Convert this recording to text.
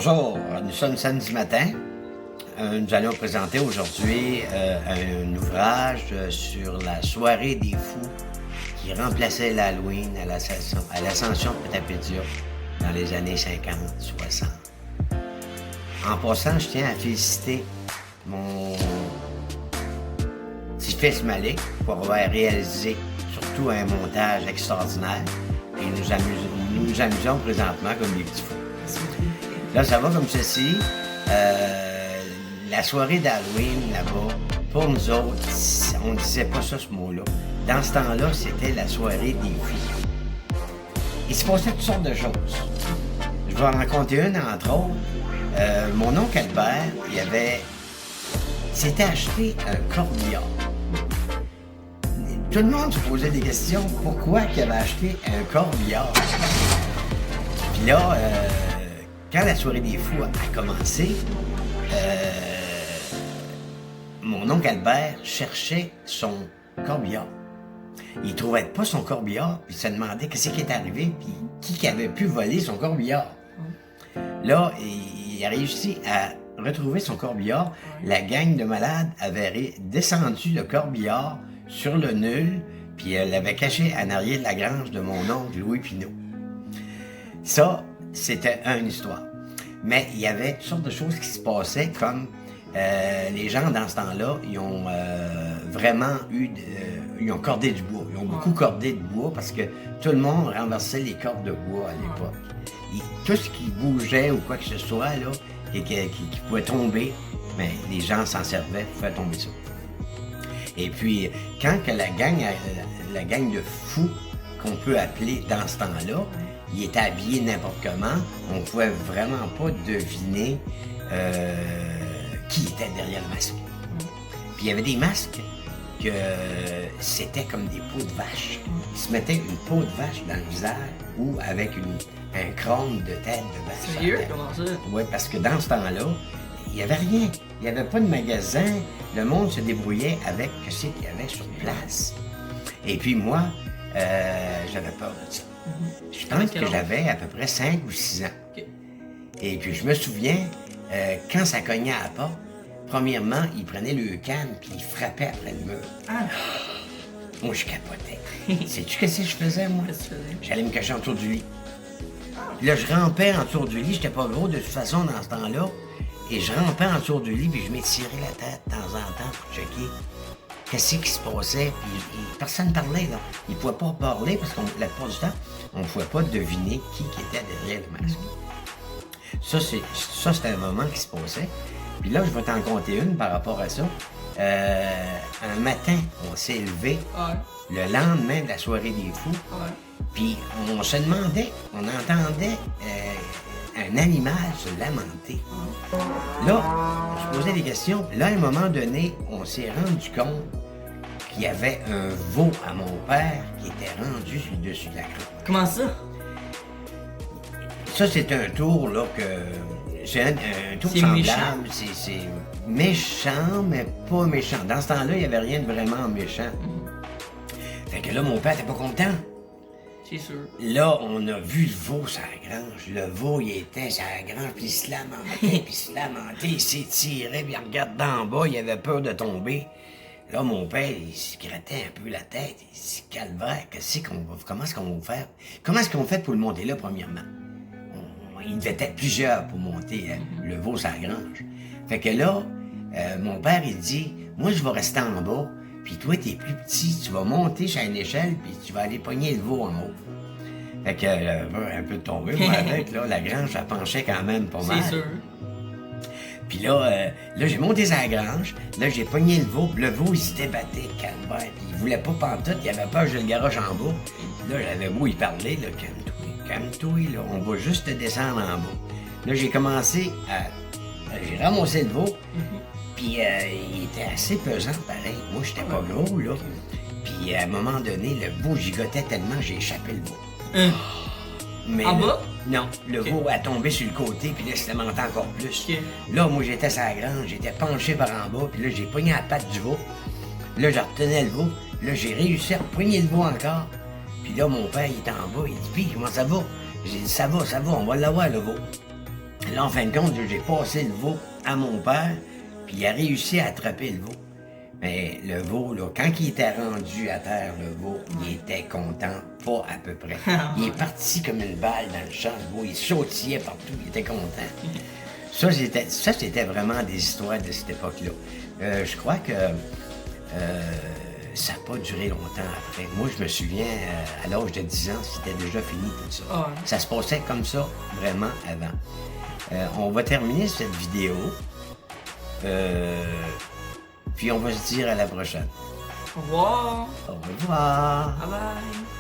Bonjour, nous sommes samedi matin. Nous allons présenter aujourd'hui un ouvrage sur la soirée des fous qui remplaçait l'Halloween à l'ascension de Pétapédia dans les années 50-60. En passant, je tiens à féliciter mon petit-fils Malik pour avoir réalisé surtout un montage extraordinaire et nous nous amusons présentement comme des petits fous. Là, ça va comme ceci. La soirée d'Halloween, là-bas, pour nous autres, on ne disait pas ça, ce mot-là. Dans ce temps-là, c'était la soirée des fous. Il se passait toutes sortes de choses. Je vais en raconter une, entre autres. Mon oncle Albert, s'était acheté un corbillard. Tout le monde se posait des questions. Pourquoi il avait acheté un corbillard? Puis là, quand la soirée des fous a commencé, mon oncle Albert cherchait son corbillard. Il trouvait pas son corbillard, puis il se demandait qu'est-ce qui est arrivé, puis qui avait pu voler son corbillard. Là, il a réussi à retrouver son corbillard. La gang de malades avait descendu le corbillard sur le nul, puis elle l'avait caché en arrière de la grange de mon oncle Louis Pinault. Ça, c'était une histoire. Mais il y avait toutes sortes de choses qui se passaient, comme les gens dans ce temps-là, ils ont vraiment ils ont cordé du bois. Ils ont beaucoup cordé de bois parce que tout le monde renversait les cordes de bois à l'époque. Tout ce qui bougeait ou quoi que ce soit, là, qui pouvait tomber, mais les gens s'en servaient pour faire tomber ça. Et puis, quand que la gang de fous qu'on peut appeler dans ce temps-là, il était habillé n'importe comment, on pouvait vraiment pas deviner qui était derrière le masque. Puis il y avait des masques que c'était comme des peaux de vache. Ils se mettaient une peau de vache dans le visage ou avec un crâne de tête de vache. Sérieux? Comment ça? Oui, parce que dans ce temps-là, il n'y avait rien. Il n'y avait pas de magasin. Le monde se débrouillait avec ce qu'il y avait sur place. Et puis moi, j'avais peur de ça. Je pense que j'avais à peu près 5 ou 6 ans. Okay. Et puis je me souviens, quand ça cognait à la porte, premièrement, il prenait le canne puis il frappait après le mur. Ah. Moi, je capotais. Sais-tu qu'est-ce que je faisais, moi? Qu'est-ce que tu faisais? J'allais me cacher autour du lit. Puis là, je rampais autour du lit. J'étais pas gros de toute façon dans ce temps-là. Et je rampais autour du lit puis je m'étirais la tête de temps en temps pour checker qu'est-ce qui se passait. Puis personne ne parlait, là. Ils ne pouvaient pas parler parce que la plupart du temps, on ne pouvait pas deviner qui était derrière le masque. Ça, c'était un moment qui se passait. Puis là, je vais t'en compter une par rapport à ça. Un matin, on s'est levé le lendemain de la soirée des fous. Puis on se demandait, on entendait un animal se lamenter. Là, on se posait des questions. Là, à un moment donné, on s'est rendu compte qu'il y avait un veau à mon père qui était rendu sur le dessus de la croûte. Comment ça? Ça, c'est un tour, là, que... C'est un tour C'est semblable. C'est méchant, mais pas méchant. Dans ce temps-là, il n'y avait rien de vraiment méchant. Fait que là, mon père n'était pas content. C'est sûr. Là, on a vu le veau sur la grange. Le veau, il était sur la grange, puis il se lamentait, il s'étirait, puis il regardait d'en bas, il avait peur de tomber. Là, mon père, il se grattait un peu la tête, il se calvait. Comment est-ce qu'on va faire? Comment est-ce qu'on fait pour le monter là, premièrement? Il devait être plusieurs pour monter le veau sur la grange. Fait que là, mon père, il dit, moi, je vais rester en bas, puis toi, t'es plus petit, tu vas monter sur une échelle, puis tu vas aller pogner le veau en haut. Fait que, un peu de tomber, moi, avec, là, la grange, ça penchait quand même pas mal. C'est sûr. Puis là, j'ai monté sur la grange, là, j'ai pogné le veau, puis le veau, il se débattait, calvaire, puis il voulait pas pantoute, il avait peur que je le garoche en bas. Puis là, j'avais beau y parler, là, calme-toi, là, on va juste te descendre en bas. Là, j'ai commencé j'ai ramassé le veau, puis il était assez pesant, pareil. Moi, j'étais pas gros, là. Puis à un moment donné, le veau gigotait tellement, j'ai échappé le veau. Mais en bas? Non, le veau a tombé sur le côté, puis là, c'était monté encore plus. Là, moi, j'étais sur la grange, j'étais penché par en bas, puis là, j'ai pogné la patte du veau. Là, je retenais le veau. Là, j'ai réussi à pogner le veau encore. Puis là, mon père, il était en bas, il dit, puis comment ça va? J'ai dit, ça va, on va l'avoir, le veau. Là, en fin de compte, j'ai passé le veau à mon père, puis il a réussi à attraper le veau. Mais le veau, là, quand il était rendu à terre, le veau, il était content, pas à peu près. Il est parti comme une balle dans le champ, le veau, il sautillait partout, il était content. Ça, c'était vraiment des histoires de cette époque-là. Je crois que ça n'a pas duré longtemps après. Moi, je me souviens, à l'âge de 10 ans, c'était déjà fini tout ça. Ah ouais. Ça se passait comme ça, vraiment, avant. On va terminer cette vidéo. Puis on va se dire à la prochaine. Au revoir. Au revoir. Bye bye.